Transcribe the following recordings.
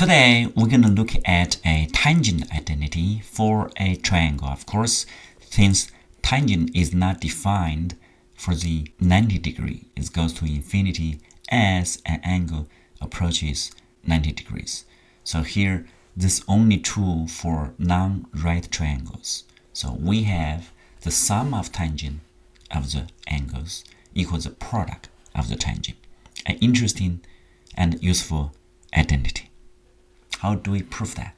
Today, we're going to look at a tangent identity for a triangle. Of course, since tangent is not defined for the 90 degree, it goes to infinity as an angle approaches 90 degrees. So here, this is only true for non-right triangles. So we have the sum of tangent of the angles equals the product of the tangent. An interesting and useful identity. How do we prove that?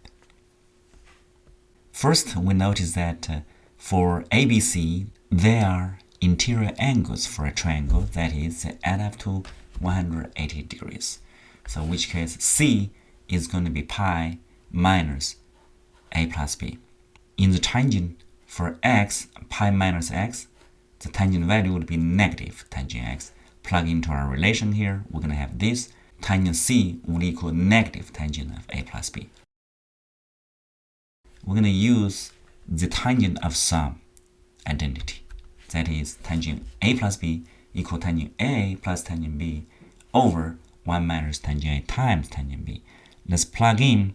First, we notice that for ABC, there are interior angles for a triangle, that is, they add up to 180 degrees. So in which case, C is going to be pi minus A plus B. In the tangent for x, pi minus x, the tangent value would be negative tangent x. Plug into our relation here, we're going to have this. Tangent C will equal negative tangent of A plus B. We're going to use the tangent of sum identity. That is, tangent A plus B equal tangent A plus tangent B over 1 minus tangent A times tangent B. Let's plug in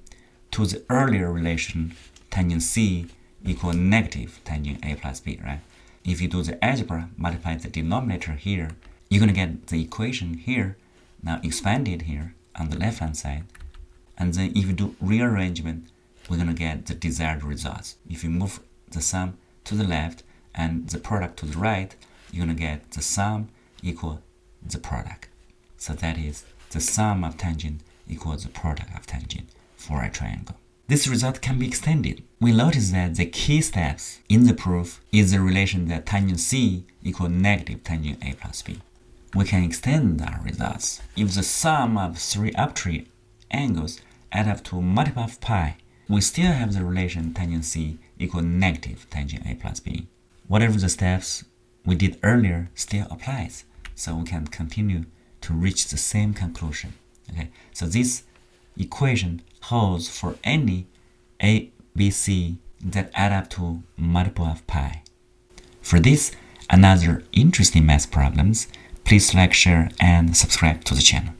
to the earlier relation, tangent C equal negative tangent A plus B, right? If you do the algebra, multiply the denominator here, you're going to get the equation here. Now expand it here on the left-hand side. And then if you do rearrangement, we're going to get the desired results. If you move the sum to the left and the product to the right, you're going to get the sum equal the product. So that is, the sum of tangent equals the product of tangent for a triangle. This result can be extended. We notice that the key steps in the proof is the relation that tangent C equals negative tangent A plus B. We can extend our results. If the sum of three arbitrary angles add up to a multiple of pi, we still have the relation tangent C equal negative tangent A plus B. Whatever the steps we did earlier still applies, so we can continue to reach the same conclusion. Okay, so this equation holds for any A, B, C that add up to multiple of pi. For this and other interesting math problems, please like, share, and subscribe to the channel.